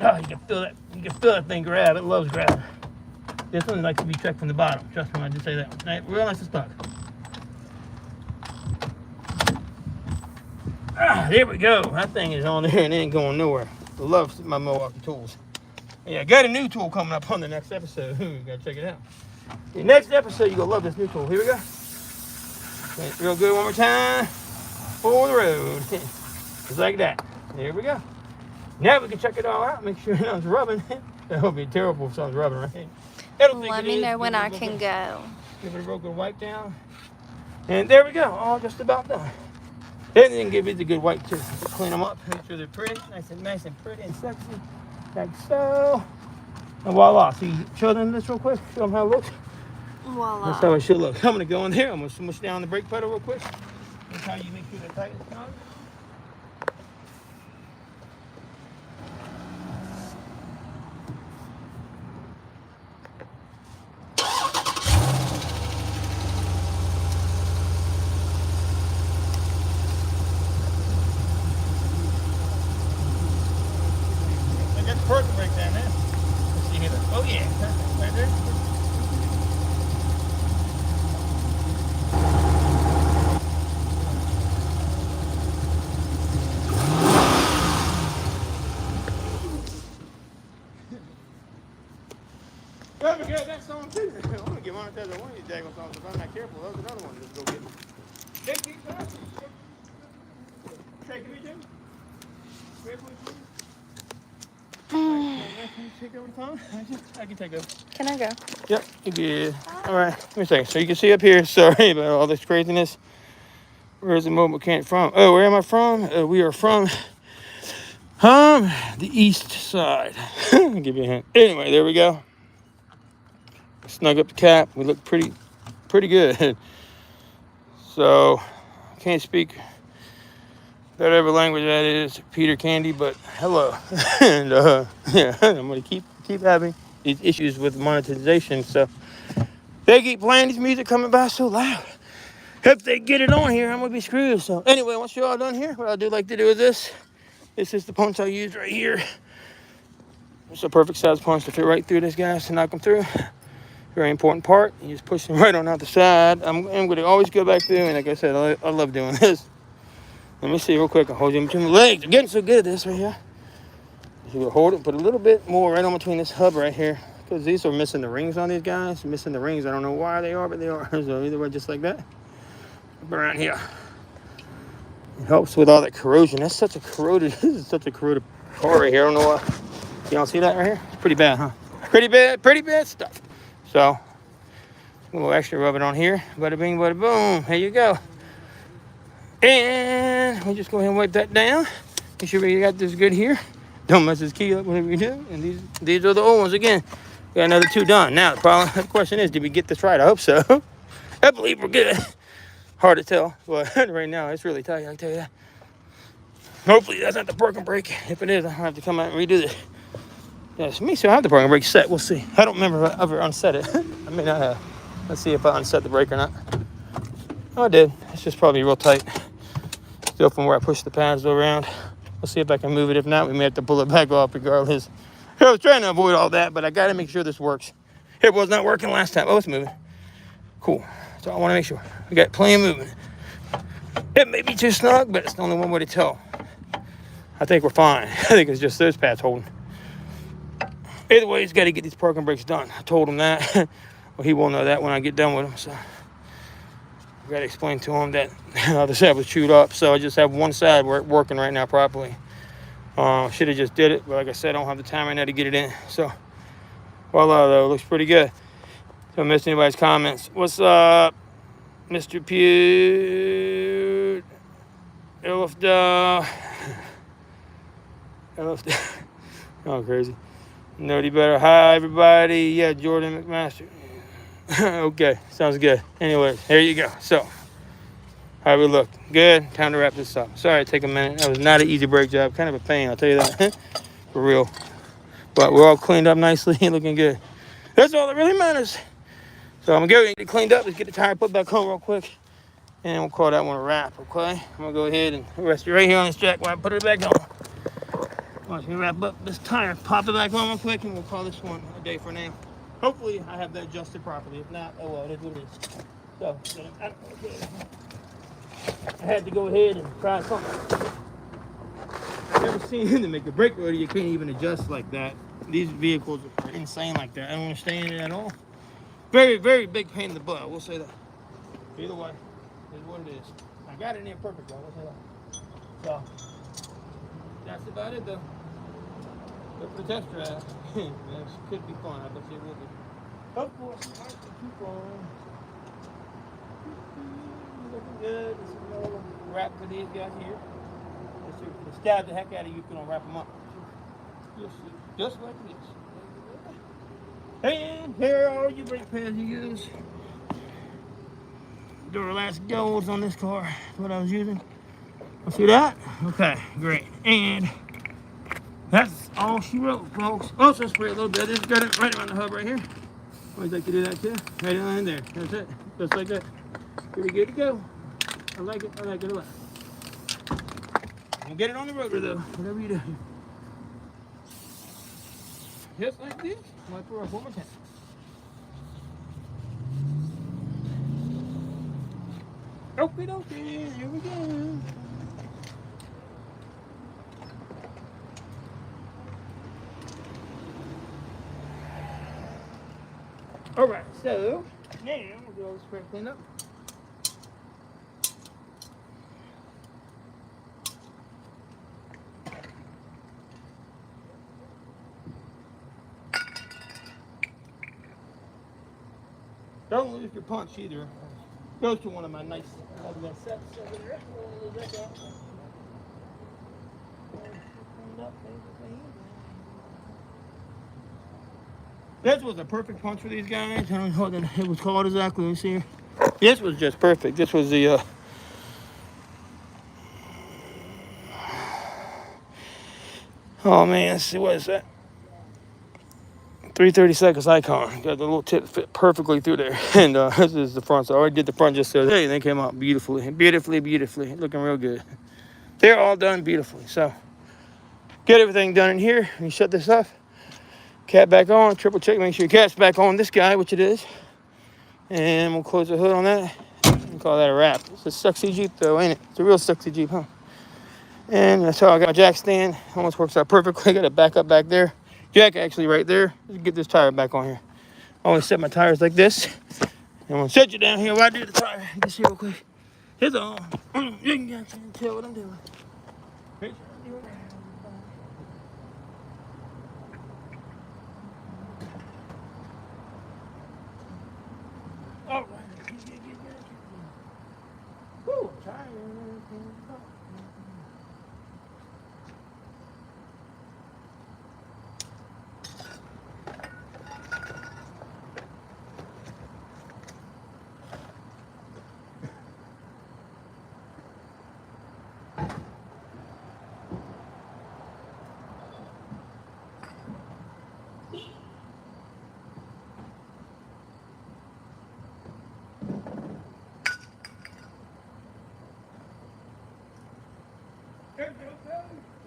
Oh, you can feel that. You can feel that thing grab. It loves grabbing. This one likes to be checked from the bottom. Trust me when I just say that. Real nice and stuck. There we go. That thing is on there and it ain't going nowhere. I love my Milwaukee tools. Yeah, I got a new tool coming up on the next episode. You gotta check it out. The next episode, you're gonna love this new tool. Here we go. Real good one more time. For the road. Just like that. There we go. Now we can check it all out. Make sure nothing's rubbing. That would be terrible if something's rubbing, right? Let me know when I can go. Give it a real good wipe down. And there we go. All just about done. Then give it a good wipe too. Clean them up. Make sure they're pretty. Nice and pretty and sexy. Like so. And voila. So you show them this real quick. Show them how it looks. Voila. That's how it should look. I'm going to go in there. I'm going to smush down the brake pedal real quick. That's how you make sure they're tight and snug. Perfect right down there. Let's see here. Oh yeah, perfect right there. There we go. That's on too. I'm gonna get one of those. One of these daggone songs. If I'm not careful, those another one. Just go get it. Keep going. Take it, Jim. I can take over. Can I go? Yep, you good. All right, let me see. So you can see up here. Sorry about all this craziness. Where's the mobile mechanic from? Oh, where am I from? We are from the east side. I'll give you a hint. Anyway, there we go. Snug up the cap. We look pretty good. So can't speak whatever language that is, Peter Candy, but hello. And yeah, I'm gonna keep having these issues with monetization. So they keep playing this music coming by so loud. If they get it on here, I'm gonna be screwed. So anyway, once you're all done here, what I do like to do is this. This is the punch I use right here. It's a perfect size punch to fit right through this, guys, to knock them through. Very important part. You just push them right on out the side. I'm gonna always go back through, and like I said, I love doing this. Let me see real quick. I'll hold you in between my legs. I'm getting so good at this right here. You will hold it, put a little bit more right on between this hub right here. Because these are missing the rings on these guys. Missing the rings. I don't know why they are, but they are. So either way, just like that. Up around here. It helps with all that corrosion. That's such a corroded, this is such a corroded car right here. I don't know why. Y'all see that right here? It's pretty bad, huh? Pretty bad stuff. So, a little extra rub it on here. Bada bing, bada boom. There you go. And we'll just go ahead and wipe that down. Make sure we got this good here. Don't mess this key up whatever you do. And these are the old ones again. We got another 2 done. Now the question is, did we get this right? I hope so. I believe we're good. Hard to tell, but right now it's really tight, I can tell you that. Hopefully that's not the parking brake. If it is, I'll have to come out and redo this. Yes, me so I have the parking brake set. We'll see. I don't remember if I ever unset it. I may not have. Let's see if I unset the brake or not. Oh, I did. It's just probably real tight. Still from where I pushed the pads around. We'll see if I can move it. If not, we may have to pull it back off regardless. I was trying to avoid all that, but I got to make sure this works. It was not working last time. Oh, it's moving. Cool. So I want to make sure. We got plenty of movement. It may be too snug, but it's the only one way to tell. I think we're fine. I think it's just those pads holding. Either way, he's got to get these parking brakes done. I told him that. Well, he will know that when I get done with him. So I got to explain to him that the other side was chewed up. So I just have one side working right now properly. Should have just did it, but like I said, I don't have the time right now to get it in. So voila, though, looks pretty good. Don't miss anybody's comments. What's up, Mr. Pew? Oh, crazy. Nobody better. Hi, everybody. Yeah, Jordan McMaster. Okay, sounds good. Anyways, here you go. So, how we look? Good. Time to wrap this up. Sorry it took a minute. That was not an easy brake job. Kind of a pain, I'll tell you that. For real. But we're all cleaned up nicely and looking good. That's all that really matters. So I'm going to get it cleaned up. Let's get the tire put back on real quick. And we'll call that one a wrap, okay? I'm going to go ahead and rest it right here on this jack while I put it back on. Watch me wrap up this tire, pop it back on real quick, and we'll call this one a day for now. Hopefully I have that adjusted properly. If not, oh well, it is what it is. So, I had to go ahead and try something. I've never seen them make a brake rotor. You can't even adjust like that. These vehicles are insane like that. I don't understand it at all. Very, very big pain in the butt. I will say that. Either way, is what it is. I got it in there perfect. I will say that. So that's about it, though. But for the test drive, this could be fun. I bet you it will be. Of course, I like the coupon. Looking good. This is a little wrap for these guys here. To stab the heck out of you if you don't wrap them up. Just like this. And here are your brake pads you use. Duralast Golds on this car. That's what I was using. See that? Okay, great. And that's all she wrote, folks. Also spray a little bit. Just got it right around the hub right here. Always like to do that too. Right on in there. That's it. Just like that. Pretty good to go. I like it. I like it a lot. Don't get it on the rotor though. Whatever you do. Just like this. Wipe her up one more time. Okie dokie. Here we go. All right, so now we'll do all this spray cleanup. Don't lose your punch either. Goes to one of my nice sets over there. We'll lose that out. This was a perfect punch for these guys. I don't know what it was called exactly. Let me see here. This was just perfect. This was the oh man, let's see, what is that? 3/32 icon. Got the little tip fit perfectly through there. And this is the front. So I already did the front just so hey, they came out beautifully. Beautifully. Looking real good. They're all done beautifully. So get everything done in here. You shut this off. Cap back on, triple check, make sure your cap's back on this guy, which it is. And we'll close the hood on that and call that a wrap. It's a sexy Jeep though, ain't it? It's a real sexy Jeep, huh? And that's how I got my jack stand. Almost works out perfectly. Got it back up back there. Jack actually right there. Let's get this tire back on here. I always set my tires like this. And I'm gonna set you down here while I do the tire. Just here real quick. Here's on. You can tell what I'm doing. All right. Woo, tire.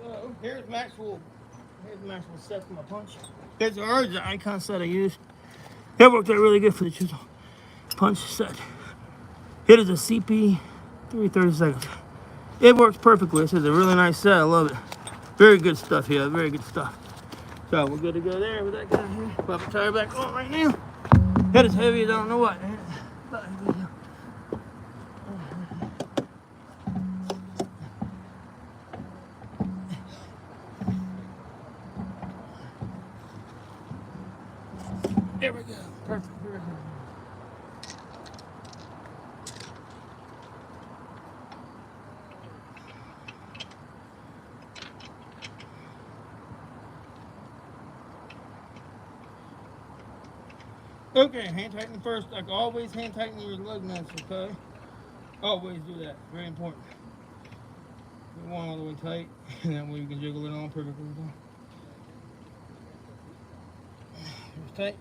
So here's my actual set for my punch. Here's the original icon set I used. That worked out really good for the chisel punch set. It is a CP 3/32. It works perfectly. This is a really nice set. I love it. Very good stuff here. Very good stuff. So we're good to go there with that guy here. Pop the tire back on right now. That is heavy as I don't know what. But here we go. There we go. Perfect. Okay, hand tighten first. Like always, hand tighten your lug nuts, okay? Always do that. Very important. Put one all the way tight, and that way you can jiggle it on perfectly. Here's tight.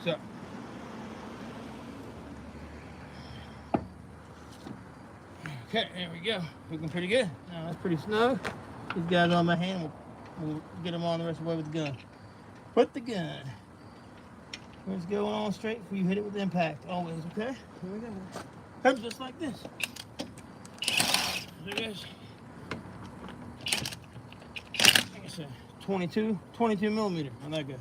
So. Okay, there we go. Looking pretty good. Now That's pretty snug. These guys on my hand, we'll get them on the rest of the way with the gun. Put the gun. Let's go on straight before you hit it with impact. Always, okay? Here we go. Comes just like this. There it is. Like I said, 22 millimeter on that guy.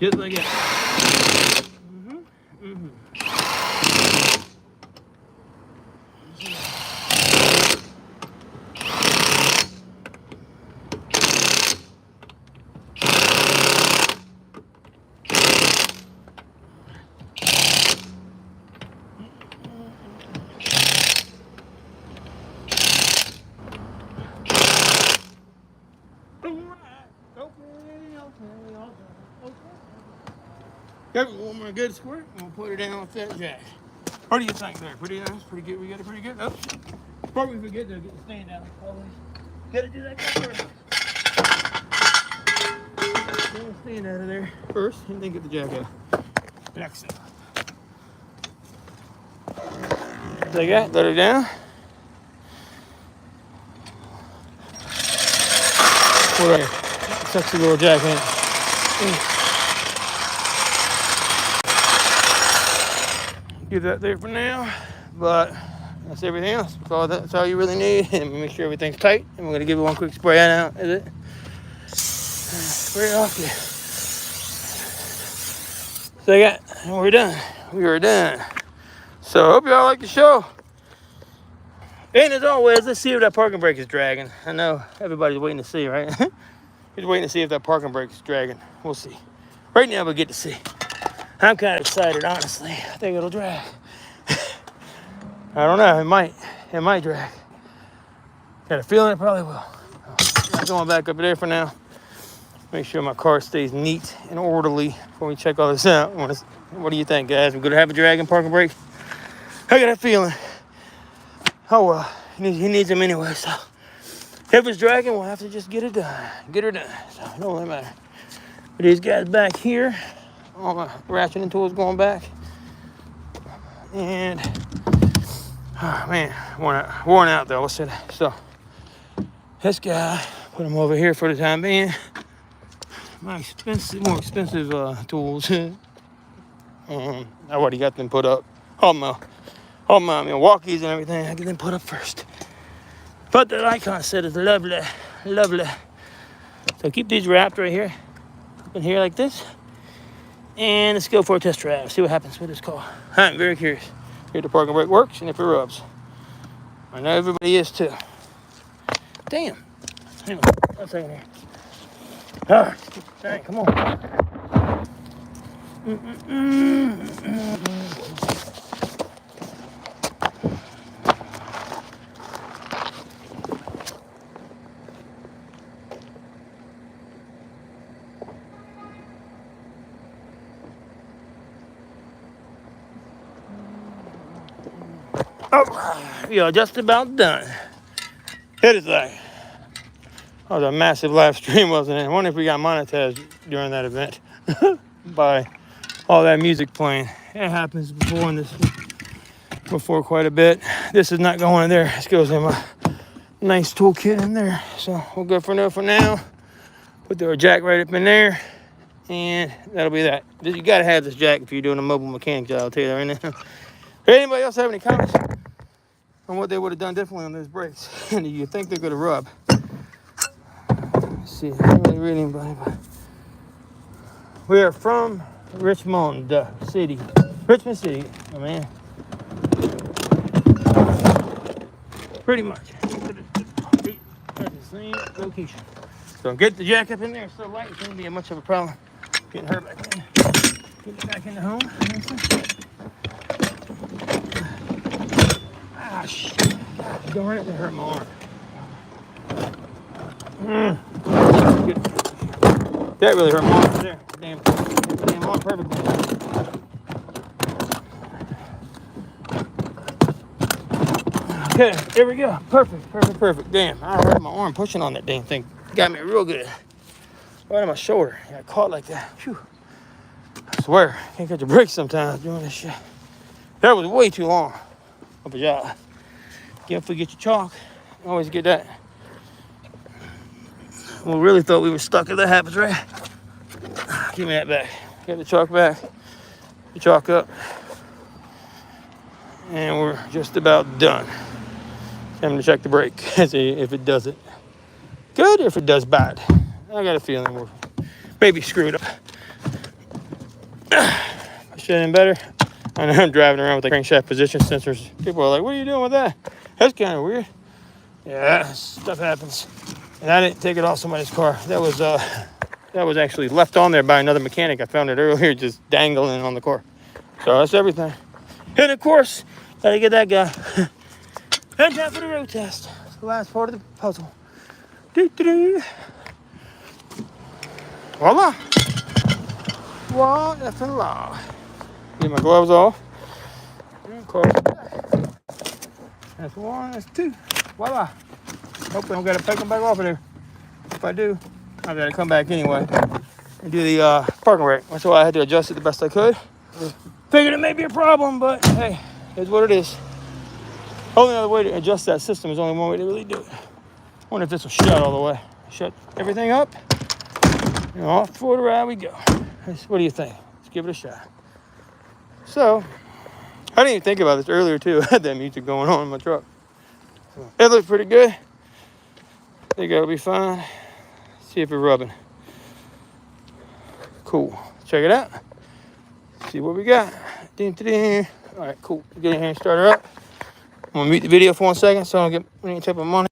Just like that. Give it one more good squirt, and we'll put it down with that jack. What do you think there? Pretty nice, pretty good. We got it pretty good. Oh, before we forget to get the stand out, always gotta do that first. Get the stand out of there first, and then get the jack out. Excellent. Take that, let it down. What a sexy little jack in it. Get that there for now, but that's everything else. That's all you really need. And make sure everything's tight. And we're gonna give it one quick spray out. Is it? Spray it off there. So and we're done. We are done. So I hope y'all like the show. And as always, let's see if that parking brake is dragging. I know everybody's waiting to see, right? He's waiting to see if that parking brake is dragging. We'll see. Right now we get to see. I'm kind of excited, honestly. I think it'll drag. I don't know. It might drag. Got a feeling it probably will. I'm going back up there for now. Make sure my car stays neat and orderly before we check all this out. What do you think, guys? We're going to have a dragging parking brake? I got a feeling. Oh, well. He needs them anyway, so. If it's dragging, we'll have to just get it done. Get her done. So it don't really matter. But these guys back here. All my ratcheting tools going back. And, oh man, worn out though, let's say that. So, this guy, put him over here for the time being. My more expensive tools. I already got them put up. All my Milwaukee's and everything, I get them put up first. But that icon set is lovely, lovely. So keep these wrapped right here, up in here like this. And let's go for a test drive. See what happens with this car. I'm very curious. If the parking brake works and if it rubs. I know everybody is too. Damn. Hang on. 1 second here. All right. Dang, come on. Oh, we are just about done. It is like, that was a massive live stream, wasn't it? I wonder if we got monetized during that event by all that music playing. It happens before quite a bit. This is not going in there. This goes in my nice toolkit in there. So we'll go for now. Put the jack right up in there. And that'll be that. You gotta have this jack if you're doing a mobile mechanic job, I'll tell you that right now. Anybody else have any comments on what they would have done differently on those brakes? And do you think they're going to rub? Let's see. I can't really read anybody, but we are from Richmond City. Richmond City, oh man. Pretty much. At the same location. So get the jack up in there. It's so light, it shouldn't be much of a problem. Getting her back in. Get it back in the home. Ah, shit. Darn it, that hurt my arm. That really hurt my arm there. Damn arm perfectly. Okay, there we go. Perfect. Damn, I hurt my arm pushing on that damn thing. Got me real good. Right on my shoulder. I got caught like that. Whew. I swear, can't catch a break sometimes doing this shit. That was way too long of a job. If we get your chalk, always get that We really thought we were stuck if that happens, right? Give me that back. Get the chalk back. The chalk up. And we're just about done. Time to check the brake. See if it does it good or if it does bad. I got a feeling we're maybe screwed up. Should have been better. I know I'm driving around with the crankshaft position sensors. People are like, what are you doing with that? That's kind of weird. Yeah, stuff happens. And I didn't take it off somebody's car. That was actually left on there by another mechanic. I found it earlier, just dangling on the car. So that's everything. And of course, gotta get that guy. And time for the road test. It's the last part of the puzzle. Doo-doo-doo. Voila. Voila. Get my gloves off. And close. That's one, that's two. Voila. Hopefully I don't gotta take them back off of there. If I do, I've got to come back anyway and do the parking brake. That's why I had to adjust it the best I could. Figured it may be a problem, but hey, it's what it is. Only other way to adjust that system is only one way to really do it. I wonder if this will shut all the way. Shut everything up. And off for the ride we go. What do you think? Let's give it a shot. So, I didn't even think about this earlier too. I had that music going on in my truck. So, it looks pretty good. I think it'll be fine. See if it's rubbing. Cool. Check it out. See what we got. All right, cool. Get in here and start her up. I'm gonna mute the video for 1 second so I don't get any type of money.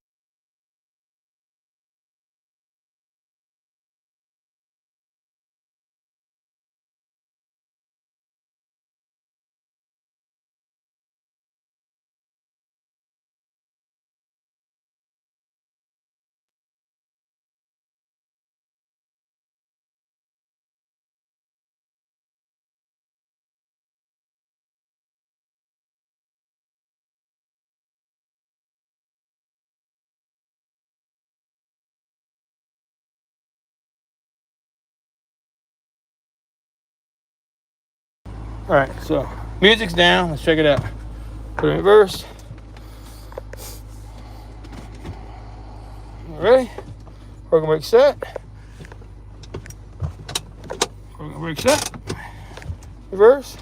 All right, so music's down. Let's check it out. Put it in reverse. All right. Parking brake set. Parking brake set. Reverse.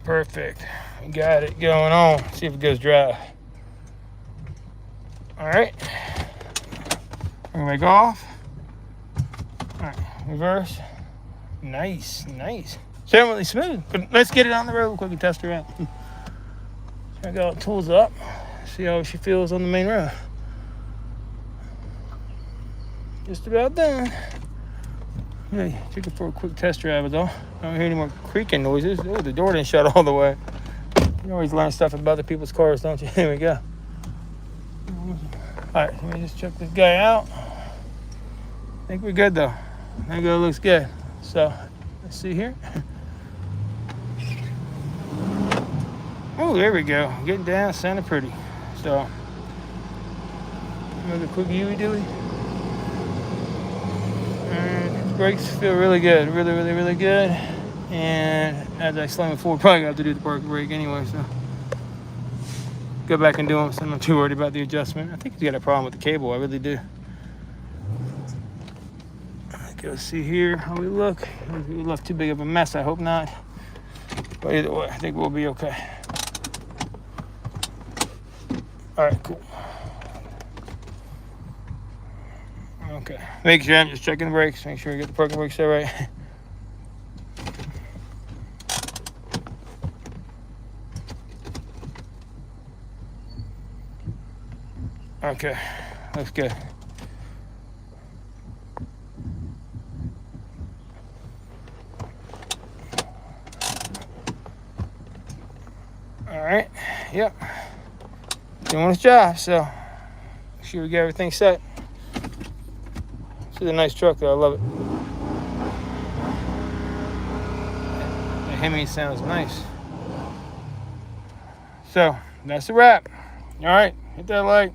Perfect. We got it going on. See if it goes dry. All right. Parking brake off. All right. Reverse. Nice. Generally smooth. But let's get it on the road real quick and test her out. I got all the tools up. See how she feels on the main road. Just about done. Yeah, took it for a quick test drive though. I don't hear any more creaking noises. Oh, the door didn't shut all the way. You always learn stuff about other people's cars, don't you? Here we go. All right, let me just check this guy out. I think we're good though. I think it looks good. So, let's see here. Oh, there we go. Getting down, sounding pretty. So, another quick Huey-Dewey. And brakes feel really good. Really good. And as I explained before, probably have to do the parking brake anyway, so. Go back and do them, so I'm not too worried about the adjustment. I think he's got a problem with the cable. I really do. Go see here how we look. We left too big of a mess. I hope not. But either way, I think we'll be okay. All right, cool. Okay. Make sure I'm just checking the brakes. Make sure we get the parking brakes set right. Okay, looks good. All right, yep. Doing its job, so make sure we get everything set. This is a nice truck though, I love it. The HEMI sounds nice. So, that's a wrap. All right, hit that like,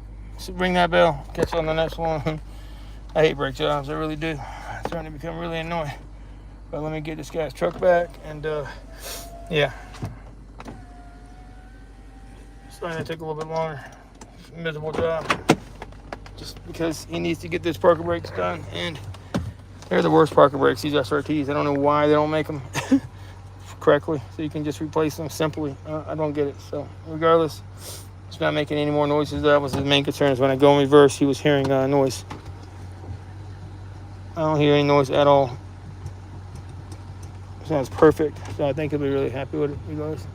ring that bell, catch you on the next one. I hate brake jobs, I really do. It's starting to become really annoying. But let me get this guy's truck back and yeah. Starting to take a little bit longer. miserable job. Just because he needs to get this parking brakes done, and they're the worst parking brakes, these SRTs. I don't know why they don't make them correctly, so you can just replace them simply. I don't get it. So regardless, it's not making any more noises. That was his main concern, is when I go in reverse, he was hearing noise. I don't hear any noise at all. Sounds perfect, so I think he'll be really happy with it, you guys.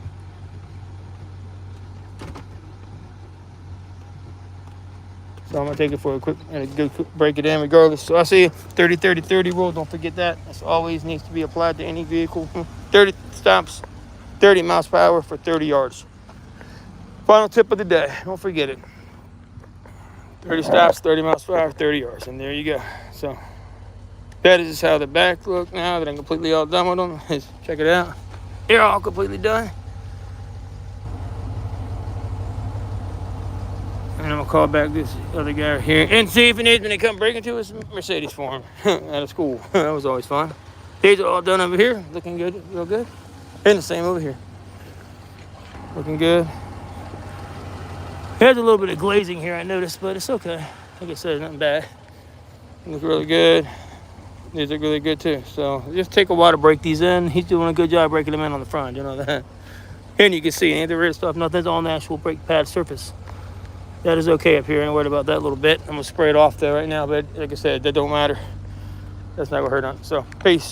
So I'm gonna take it for a quick and a good break it in regardless. So I see 30-30-30 rule. Don't forget that. This always needs to be applied to any vehicle. 30 stops, 30 miles per hour for 30 yards. Final tip of the day. Don't forget it. 30 stops, 30 miles per hour, 30 yards, and there you go. So that is just how the back look now that I'm completely all done with them. Check it out. They're all completely done. And I'm gonna call back this other guy here and see if he needs me to come break into his Mercedes for him out of school. That was always fun. These are all done over here, looking good, real good. And the same over here, looking good. There's a little bit of glazing here, I noticed, but it's okay. Like I said, nothing bad. They look really good. These look really good too. So just take a while to break these in. He's doing a good job breaking them in on the front, you know that. And you can see any of the rear stuff, nothing's on the actual brake pad surface. That is okay up here. I ain't worried about that a little bit. I'm gonna spray it off there right now, but like I said, that don't matter. That's not gonna hurt on it. So, peace.